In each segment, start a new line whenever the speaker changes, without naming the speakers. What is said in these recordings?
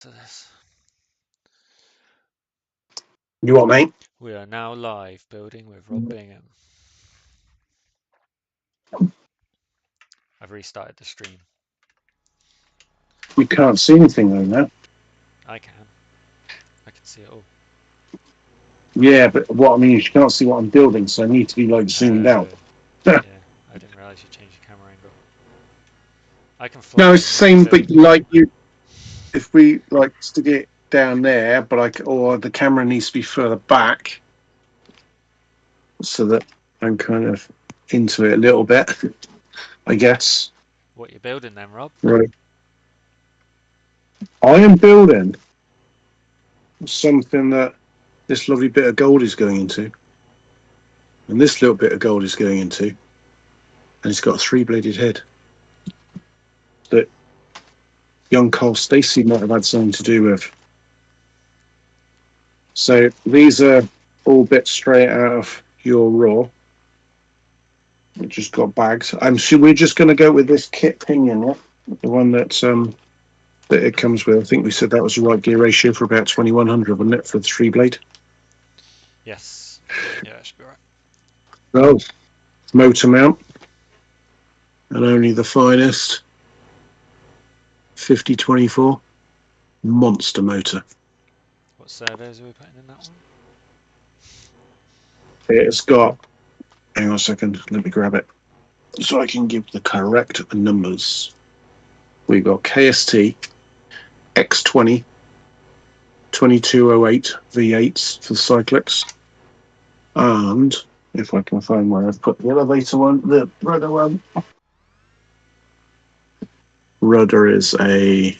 to this.
You what, mate?
We are now live building with Rob Bingham. I've restarted the stream.
You can't see anything though now.
I can see it all.
Yeah, but what I mean is you can't see what I'm building, so I need to be like zoomed out.
Yeah, I didn't realise you changed your camera angle. I can fly.
No, it's the same, but like you, if we like stick it down there, but or the camera needs to be further back, so that I'm kind of into it a little bit, I guess.
What you're building then, Rob?
Right. I am building something that this lovely bit of gold is going into, and this little bit of gold is going into, and it's got a three-bladed head that young Carl Stacey might have had something to do with. So these are all bits straight out of your raw. We just got bags. I'm sure we're just going to go with this kit pinion, yeah? The one that it comes with. I think we said that was the right gear ratio for about 2100, wasn't it, for the three blade?
Yes. Yeah, that should be right.
Well, motor mount, and only the finest 5024 monster motor.
What servos are we putting in that one?
It's got, hang on a second, let me grab it so I can give the correct numbers. We've got KST X20 2208 V8s for the Cyclics, and if I can find where I've put the elevator one, the rudder one. Rudder is a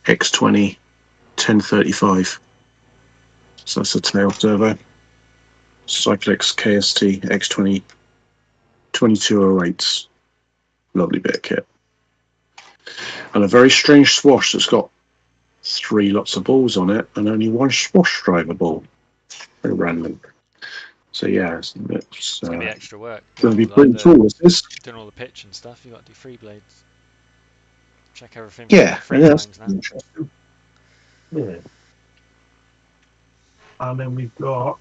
X20 1035, so that's a tail servo. Cyclics KST X20 2208s, lovely bit of kit, and a very strange swash that's got 3 lots of balls on it and only 1 swash driver ball. Very random. So yeah, it's
gonna be extra work.
Gonna be pretty cool. Is this?
Doing all the pitch and stuff. You got to do free blades. Check everything.
Yeah,
free times now.
Interesting. Yeah. And then we've got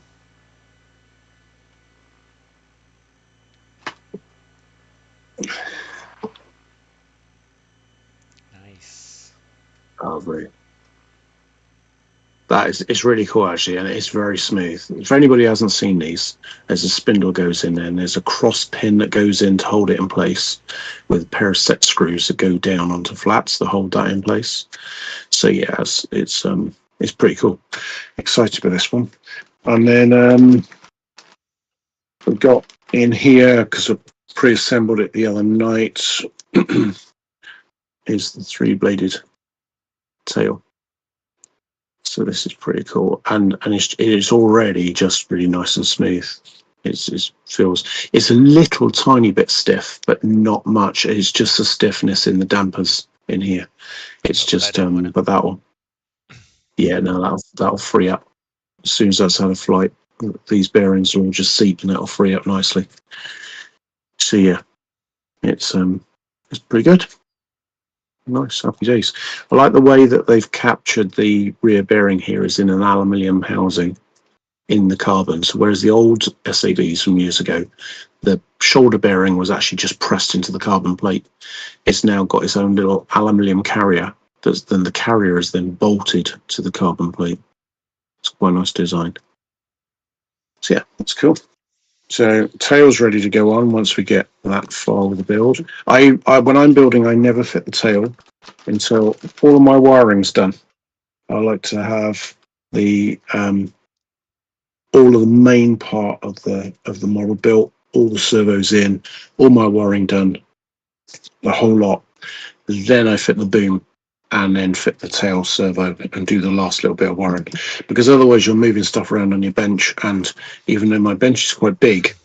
nice.
It's really cool actually, and it's very smooth. If anybody hasn't seen these, there's a spindle goes in there, and there's a cross pin that goes in to hold it in place, with a pair of set screws that go down onto flats to hold that in place. So yeah, it's pretty cool. Excited with this one. And then we've got in here, because I pre-assembled it the other night, is the 3-bladed tail. So this is pretty cool, and it's already just really nice and smooth. It's a little tiny bit stiff, but not much. It's just a stiffness in the dampers in here. It's just but that'll free up as soon as that's out of flight. These bearings will just seep and that'll free up nicely. So yeah, it's pretty good. Nice, happy days. I like the way that they've captured the rear bearing here is in an aluminium housing in the carbon. So whereas the old SAVs from years ago, the shoulder bearing was actually just pressed into the carbon plate. It's now got its own little aluminium carrier. Then the carrier is then bolted to the carbon plate. It's quite a nice design. So yeah, that's cool. So tail's ready to go on once we get that far with the build. I when I'm building, I never fit the tail until all of my wiring's done. I like to have the all of the main part of the model built, all the servos in, all my wiring done, the whole lot. Then I fit the boom and then fit the tail servo and do the last little bit of wiring, because otherwise you're moving stuff around on your bench, and even though my bench is quite big,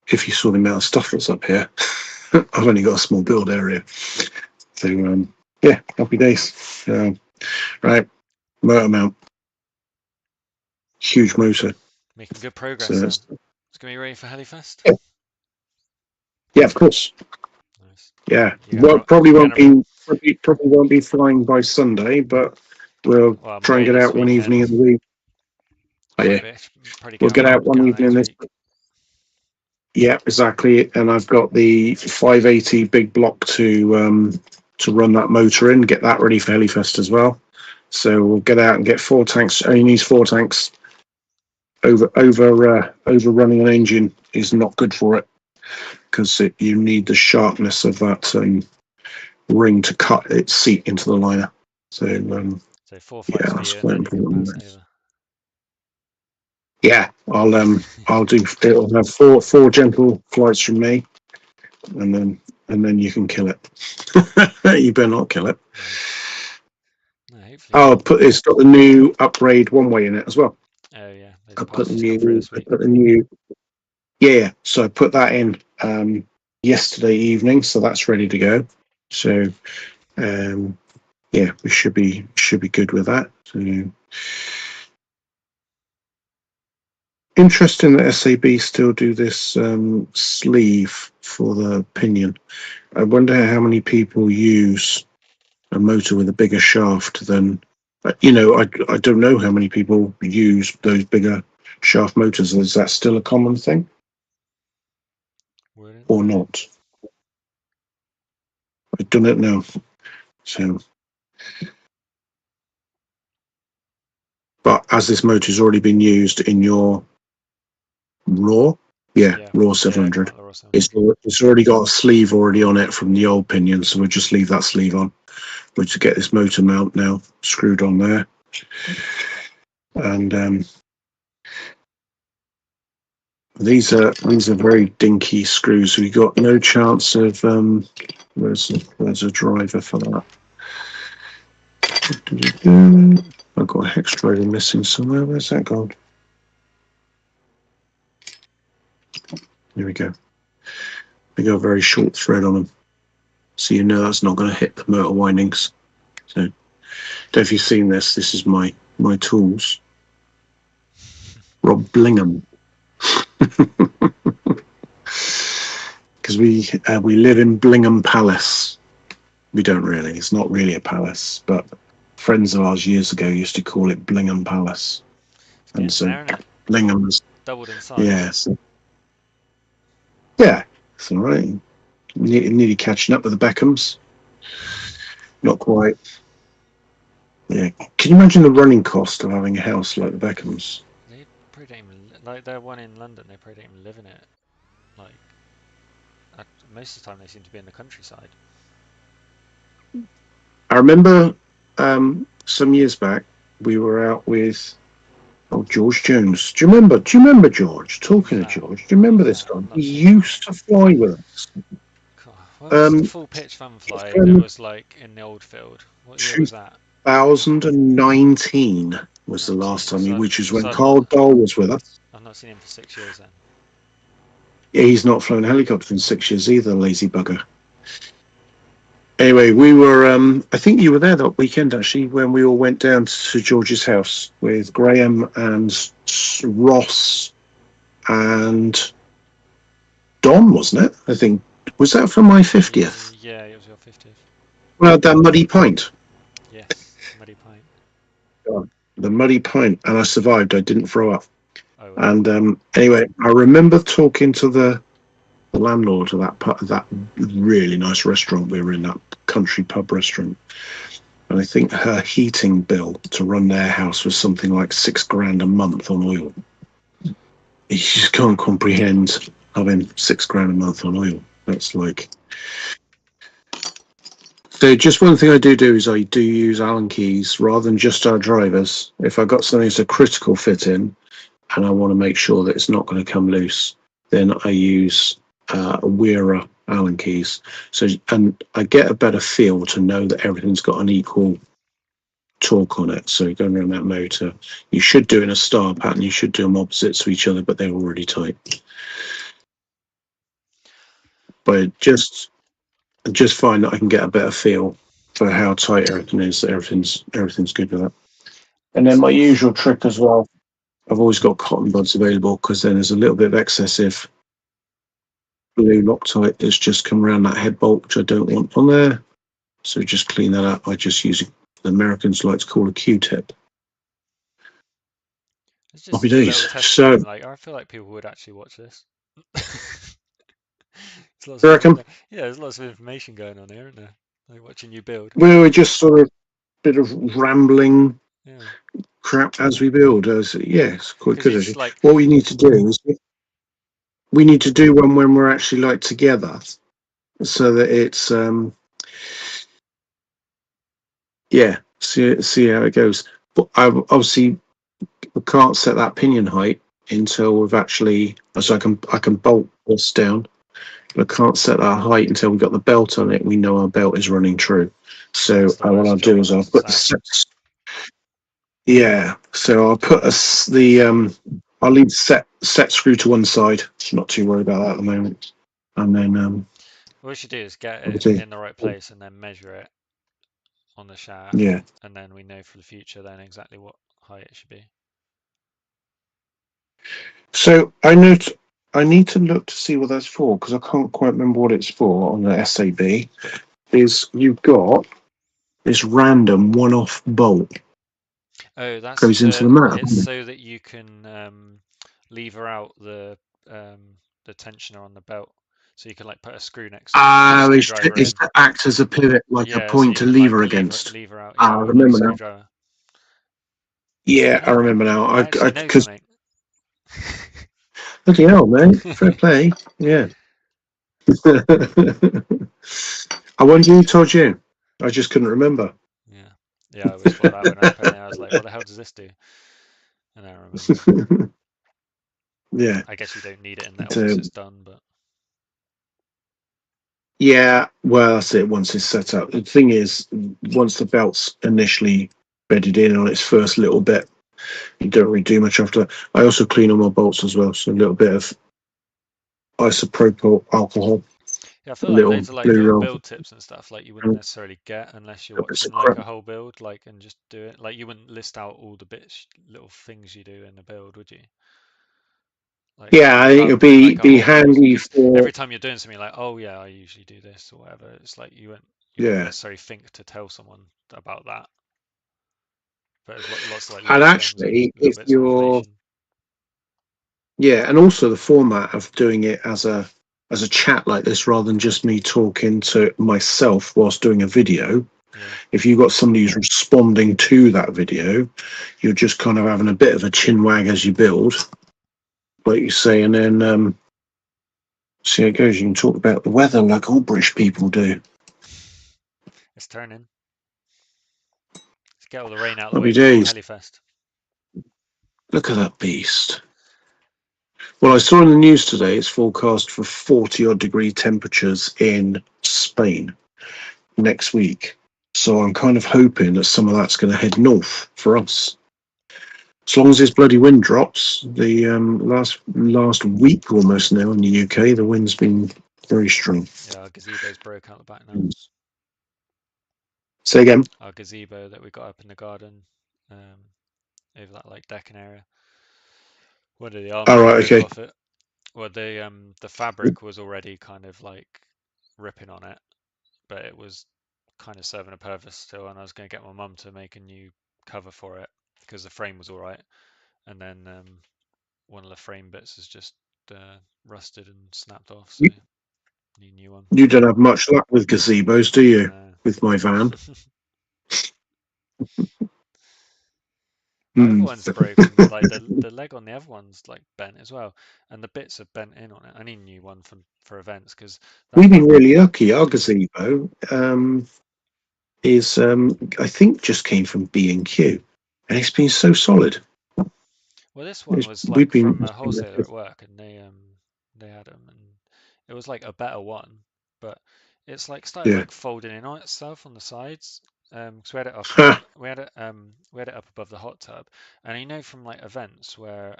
if you saw the amount of stuff that's up here, I've only got a small build area. So yeah, happy days. Right, motor mount, huge motor.
Making good progress. So it's gonna be ready for Helifest.
Yeah, of course.
Nice.
Yeah, well, probably won't be flying by Sunday, but We'll
Well,
try and
May
get
this
out one
weekend.
evening in the week. Oh, yeah.
Probably
We'll get out one
going
evening
next
this.
week.
Yeah, exactly. And I've got the 580 big block to run that motor in, get that ready for Helifest as well. So we'll get out and get 4 tanks. Only needs 4 tanks. Overrunning an engine is not good for it because you need the sharpness of that ring to cut its seat into the liner. So
So 4
yeah,
flights for
that's
you, and
quite
then you can pass
important.
over.
Yeah, I'll do. It'll have four gentle flights from me, and then you can kill it. You better not kill it.
No, hopefully.
Oh, it's got the new upgrade one way in it as well.
Oh yeah, those
I put the
parcels come through
new.
this
I
week.
put the new. Yeah, so I put that in yesterday evening, so that's ready to go. So yeah, we should be good with that. So interesting that SAB still do this sleeve for the pinion. I wonder how many people use a motor with a bigger shaft than. I don't know how many people use those bigger shaft motors. Is that still a common thing
Wouldn't
or
know.
not? I don't know. So, but as this motor's already been used in your Raw,
Yeah,
Raw
yeah,
700,
got the Ross 700.
it's already got a sleeve already on it from the old pinion, so we'll just leave that sleeve on. We're to get this motor mount now screwed on there, and these are very dinky screws. We got no chance of where's a driver for that? I've got a hex driver missing somewhere. Where's that gone? Here we go. We got a very short thread on them, so you know that's not going to hit the motor windings. So, don't know if you've seen this. This is my tools. Rob Blingham. Because we live in Blingham Palace. We don't really. It's not really a palace, but friends of ours years ago used to call it Blingham Palace.
It's
And
getting
so
there, isn't it?
Blingham's,
Doubled in size.
yeah, so, yeah, it's all right. Nearly catching up with the Beckhams. Not quite. Yeah. Can you imagine the running cost of having a house like the Beckhams?
They probably don't even like their one in London. They probably don't even live in it. Like most of the time, they seem to be in the countryside.
I remember some years back we were out with George Jones. Do you remember George? Talking to
Nah,
George, do you remember this guy?
I've
He
not seen him.
used to fly with us.
God, when was the full pitch fun fly that was like in the old field? What year was that?
2019 was the
19.
last time,
So
which is when
I've not
Carl Dole was with us.
seen him for 6 years then.
Yeah, he's not flown a helicopter in 6 years either, lazy bugger. Anyway, we were, I think you were there that weekend actually, when we all went down to George's house with Graham and Ross and Don, wasn't it? I think. Was that for my 50th?
Yeah, it was your 50th.
Well, that Muddy Pint.
Yes, Muddy Pint.
The Muddy Pint. And I survived. I didn't throw up.
Oh, well.
And anyway, I remember talking to the landlord of that really nice restaurant. We were in that country pub restaurant. And I think her heating bill to run their house was something like $6,000 a month on oil. You just can't comprehend having $6,000 a month on oil. That's like. So just one thing I do is I do use Allen keys rather than just our drivers. If I've got something that's a critical fit in and I want to make sure that it's not going to come loose, then I use Wearer Allen keys. So, and I get a better feel to know that everything's got an equal torque on it. So going around that motor, you should do in a star pattern. You should do them opposite to each other, but they're already tight. But just find that I can get a better feel for how tight everything is. Everything's good with that. And then my usual trick as well. I've always got cotton buds available because then there's a little bit of excessive blue Loctite that's just come around that head bolt, which I don't want on there. So just clean that up by just using the Americans like to call a Q-tip.
It's
Happy
just a
days.
little test
So,
stream. Like I feel like people would actually watch this. There's lots
you
of
reckon?
yeah, there's lots of information going on here, isn't there? Like watching you build.
We were just sort of bit of rambling
Yeah,
crap as we build. Yeah, it's quite
because
good
you just
actually.
like
What we need to do is we need to do one when we're actually like together, so that it's yeah. See how it goes. But obviously we can't set that pinion height until we've actually. So I can bolt this down. But I can't set that height until we've got the belt on it. We know our belt is running true. So
that's the
what
worst
I'll
job
do
on
is
a
I'll put the
Saab.
yeah. So I'll put I'll leave set screw to one side. Not too worried about that at the moment. And then
What we should do is get it
obviously
in the right place and then measure it on the shaft,
yeah.
and then we know for the future then exactly what height it should be.
So I need to look to see what that's for because I can't quite remember what it's for on the SAB. Is you've got this random one-off bolt
Oh, that's
goes into the mat.
it's so that you can lever out the tensioner on the belt, so you can like put a screw next a
Ah,
screwdriver
it's
in.
to act as a pivot, like a
Yeah, so
point
you
to
can like
lever
lever
against.
lever out,
Ah,
yeah,
I
with like a
remember now.
screwdriver.
Yeah, I
Yeah,
remember now.
I actually know
Because
something.
bloody hell, man, fair play. Yeah. I wonder who told you. I just couldn't remember.
Yeah, yeah, I always thought that when I was putting it, I was like, what the hell does this do? And I remember.
Yeah.
I guess you don't need it in there once
So,
it's done, but
yeah. Well, that's it. Once it's set up, the thing is, once the belt's initially bedded in on its first little bit, you don't really do much after that. I also clean all my bolts as well, so a little bit of isopropyl alcohol,
yeah, I
a
feel like
little
loads of like
blue
little
roll,
build tips and stuff like you wouldn't
and
necessarily get unless you're
a bit of
watching like
crap.
a whole build, like and just do it. Like you wouldn't list out all the bits, little things you do in the build, would you? Like
Yeah, I think
rather
it'll
than like a
be
whole list,
handy
just
for
every time you're doing something like, oh yeah, I usually do this or whatever. It's like you wouldn't
yeah.
necessarily think to tell someone about that, but there's lots of like
And
little things and
actually,
little
if
bits of
you're
information.
yeah, and also the format of doing it as a chat like this rather than just me talking to myself whilst doing a video.
Yeah,
If you've got somebody who's responding to that video, you're just kind of having a bit of a chin wag as you build, like you say, and then see how it goes. You can talk about the weather like all British people do.
it's turning. Let's get all the rain out of the way
Happy
before
days.
Hellfest.
Look at that beast. Well, I saw in the news today it's forecast for 40 odd degree temperatures in Spain next week. So I'm kind of hoping that some of that's going to head north for us. As long as this bloody wind drops, the last week almost now in the UK, the wind's been very strong.
Yeah, our gazebo's broke out the back now.
Say again.
Our gazebo that we got up in the garden, um, over that like decking area. One of the arms
All
got
right.
broke
Okay.
off it. Well, the fabric was already kind of like ripping on it, but it was kind of serving a purpose still, and I was going to get my mum to make a new cover for it because the frame was all right, and then one of the frame bits has just rusted and snapped off, so
You,
need a new one.
you don't have much luck with gazebos, do you?
No.
With my van.
My other
Hmm.
one's broken. Like the leg on the other one's like bent as well, and the bits are bent in on it. I need a new one for events because that
We've been really lucky. Our gazebo is, I think, just came from B&Q, and it's been so solid.
well, this one was
We've
like
been,
from a wholesaler at work, and they had them, and it was like a better one, but it's like started
yeah.
like folding in on itself on the sides. 'Cause
Ha,
we had it up above the hot tub, and you know from like events where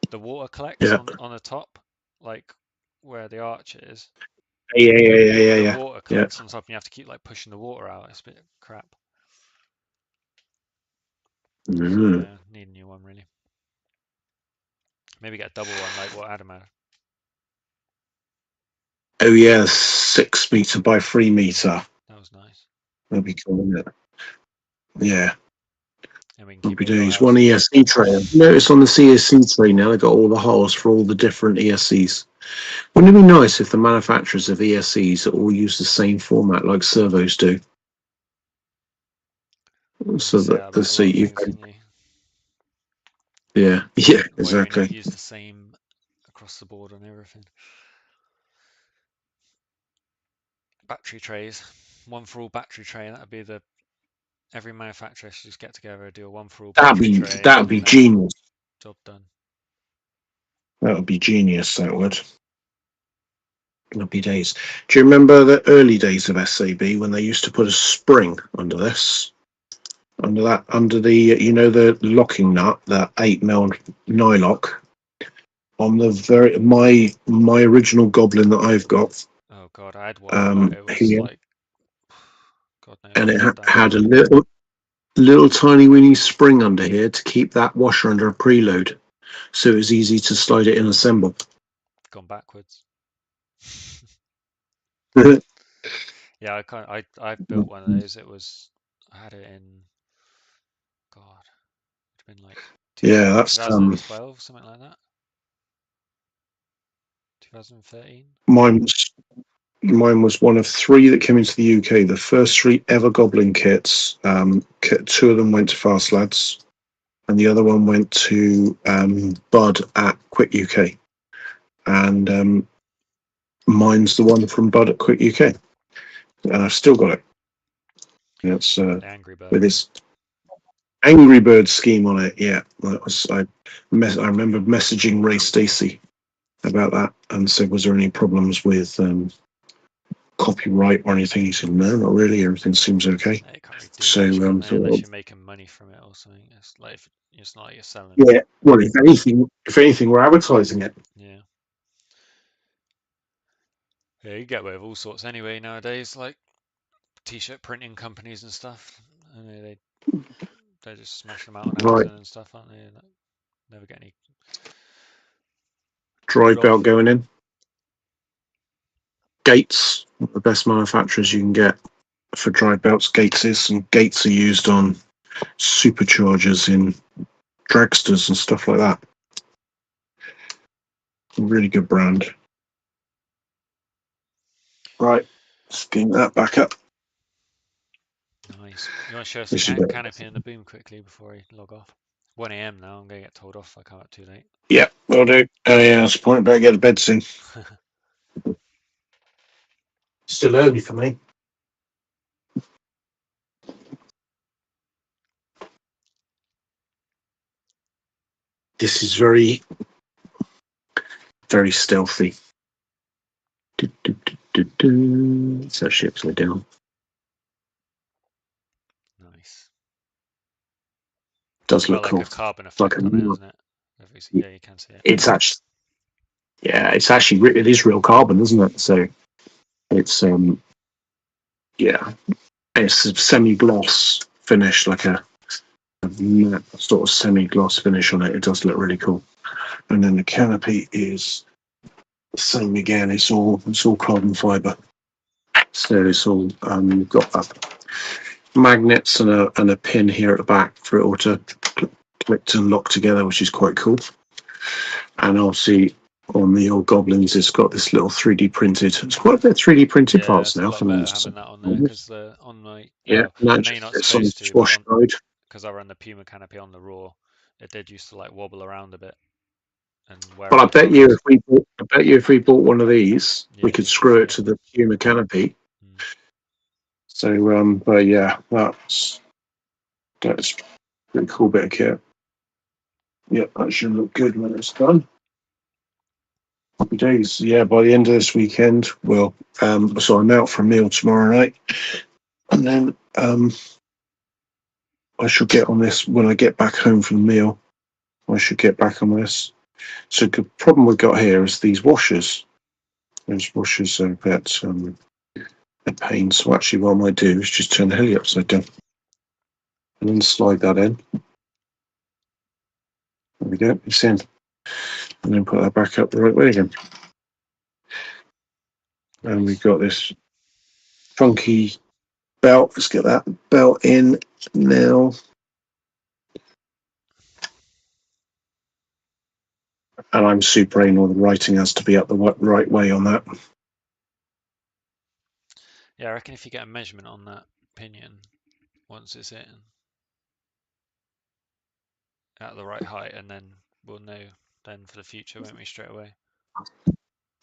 the water collects
yeah.
on the top, like where the arch is. The
Yeah.
water
Yeah.
collects on top, and you have to keep like pushing the water out. It's a bit crap. So
Mm.
yeah, need a new one really. Maybe get a double one like what Adam had.
Oh yeah, 6 meter by 3 meter.
That was nice.
That'd be cool, wouldn't it? Yeah.
And we can keep
Happy
it at your
days.
house.
One ESC tray. Notice on the CSC tray now they've got all the holes for all the different ESCs. Wouldn't it be nice if the manufacturers of ESCs all use the same format like servos do? So
You say that
that the
about a lot of
seat you
things, can you?
yeah. Yeah,
Why don't we not
exactly.
use the same across the board on everything? Battery trays. One for all battery tray. That'd be the every manufacturer should just get together, do a one for all battery tray,
That'd be
and then
genius.
job done.
That would be genius, that would. Happy days. Do you remember the early days of SAB when they used to put a spring under this? Under the, the locking nut, the 8mm nylock on the my original Goblin that I've got.
Oh god, I had one, but it was
Here,
like, God knows
and
what
it
was done.
had a little tiny weeny spring under here to keep that washer under a preload, so it was easy to slide it in and assemble.
Gone backwards.
Yeah,
Yeah, I built one of those. I had it in, God, it'd been like
that's
2012, something like that. 2013.
mine was one of three that came into the UK. The first three ever Goblin kits. Two of them went to Fast Lads, and the other one went to Bud at Quick UK. And mine's the one from Bud at Quick UK, and I've still got it. It's
The Angry Bird
with
one.
this Angry Bird scheme on it. Yeah, I remember messaging Ray Stacey about that and said, "Was there any problems with copyright or anything?" He said, "No, not really. Everything seems okay."
You can't really do
So
much, can they? Unless
thought,
you're making money from it or something. It's like it's not like you're selling it.
yeah. Well, if anything, we're advertising it.
Yeah. Yeah, you get away with all sorts anyway nowadays, like t-shirt printing companies and stuff. I mean, they're just smashing them out on
Right,
Amazon and stuff, aren't they? And never get any
drive belt
payoff.
going in. Gates, the best manufacturers you can get for drive belts. Gates is, and Gates are used on superchargers in dragsters and stuff like that. A really good brand. Right, let's get that back up.
Nice. You want to show us the
This is
canopy and the boom quickly before we log off? 1 a.m. now. I'm gonna get told off if I come up too late.
yeah, will do. Oh yeah, that's the point. Better get to bed soon. Still early for me. This is very, very stealthy. It's actually upside down.
Nice.
Does
Got
look
like
cool.
a carbon
Like
effect on it, hasn't it? Yeah, you can see it.
it's actually, yeah, it is real carbon, isn't it? So it's yeah, it's a semi-gloss finish, like a matte sort of semi-gloss finish on it. It does look really cool. And then the canopy is the same again. It's all carbon fiber. So it's all got magnets and a pin here at the back for it all to click and lock together, which is quite cool. And obviously on the old Goblins, it's got this little 3D printed. It's quite a bit of 3D printed
Yeah,
parts
it's a
now
lot
for
better
those.
having that on there because on my
Yeah,
well,
and
I
that
know you're
just
not
fits on the
supposed to, but
swash
on
guide.
because I run the Puma canopy on the Raw, it did used to like wobble around a bit and wear
But
on the goggles.
I bet you if we bought one of these, we
Yeah,
could
you could
screw
see
it
it.
to the Puma canopy.
Mm.
So, but yeah, that's a pretty cool bit of kit. Yeah, that should look good when it's done. Happy days. Yeah, by the end of this weekend, well, so I'm out for a meal tomorrow night, and then I shall get on this when I get back home from the meal. I should get back on this. So the problem we've got here is these washers. Those washers are a bit a pain. So actually, what I might do is just turn the heli upside down and then slide that in. There we go. It's in, and then put that back up the right way again. And we've
Nice.
got this funky belt. Let's get that belt in now. And I'm super anal. The writing has to be up the right way on that.
Yeah, I reckon if you get a measurement on that pinion once it's in at the right height, and then we'll know then for the future, won't we, straight away?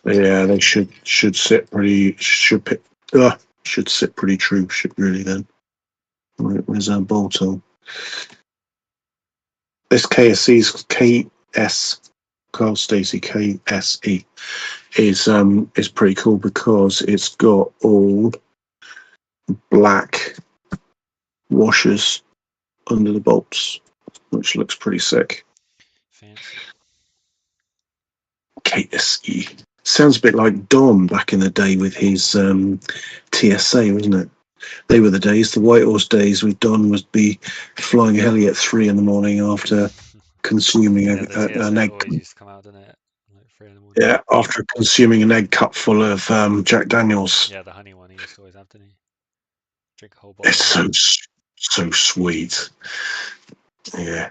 Yeah, they should sit pretty should sit pretty true. Should really then. Where's our bolt on? This KSC's KS Carl Stacey KSE is pretty cool because it's got all black washers under the bolts, which looks pretty sick.
Fancy.
KSE sounds a bit like Don back in the day with his TSA, wasn't it? They were the days, the White Horse days, with Don would be flying a heli at 3 in the morning after consuming
Yeah, the
an
TSA
egg.
always used to come out, didn't it? Like 3 in the morning.
Yeah, after consuming an egg cup full of Jack Daniels.
Yeah, the honey one he used to always have, didn't he? Drink a whole bottle.
It's so sweet. Yeah.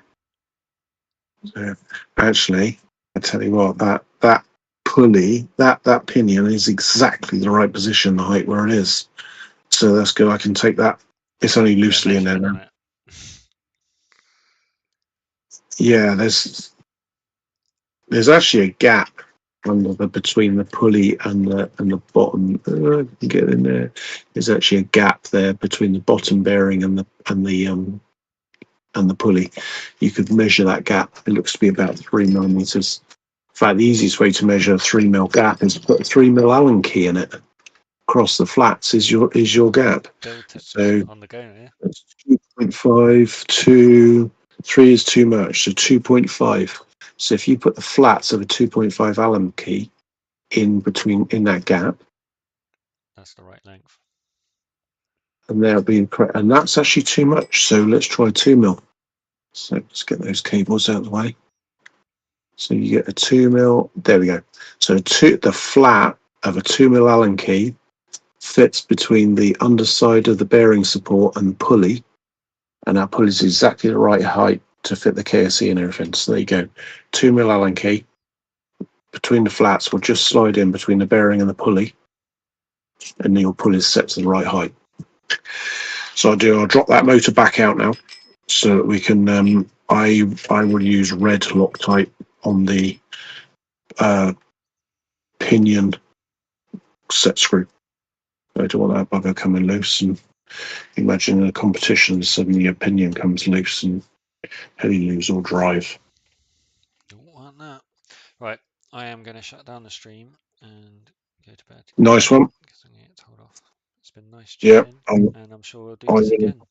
So, actually, I tell you what, that pulley, that pinion is exactly the right position, the height where it is. So that's good. I can take that. It's only loosely in there now. Yeah, there's actually a gap between the pulley and the bottom. I can get in there. There's actually a gap there between the bottom bearing and the pulley. You could measure that gap. It looks to be about 3 millimeters. In fact, the easiest way to measure a 3 mil gap is to put a 3 mil Allen key in it. Across the flats is your gap.
Build tips
So
on the go, yeah.
it's 2.5 to 3 is too much. So 2.5. So if you put the flats of a 2.5 Allen key in that gap,
that's the right length.
And they'll be correct. And that's actually too much. So let's try 2 mil. So let's get those cables out of the way. So you get a 2 mil. There we go. So the flat of a 2 mil Allen key fits between the underside of the bearing support and the pulley. And that pulley is exactly the right height to fit the KSE and everything. So there you go. 2 mil Allen key between the flats will just slide in between the bearing and the pulley. And your pulley is set to the right height. So I'll drop that motor back out now, so that we can. I will use red Loctite on the pinion set screw. I don't want that bugger coming loose. And imagine in a competition, suddenly your pinion comes loose and heli lose all drive.
Don't want that. Right, I am going to shut down the stream and go to bed.
Nice one.
Because I'm going to get told off. It's been nice
Yeah,
chatting,
and
I'm sure we'll do
I
this
will
again.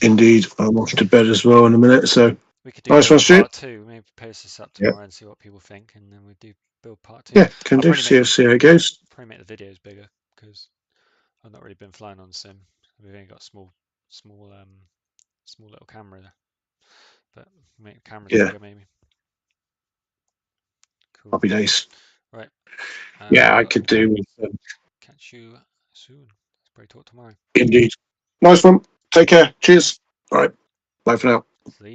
indeed. I'm off to bed as well in a minute. So
We could do
nice one,
build
Stu.
part 2. Maybe post this up tomorrow and see what people think, and then we do build part 2.
Yeah, can
I'll
do.
probably make
See how it goes.
the videos bigger because I've not really been flying on sim. We've only got small little camera, but make the cameras bigger maybe. Cool.
Happy days.
Right.
Yeah, I could do with.
Catch you soon. Let's probably talk tomorrow.
Indeed. Nice one. Take care. Cheers. All right. Bye for now.
See you.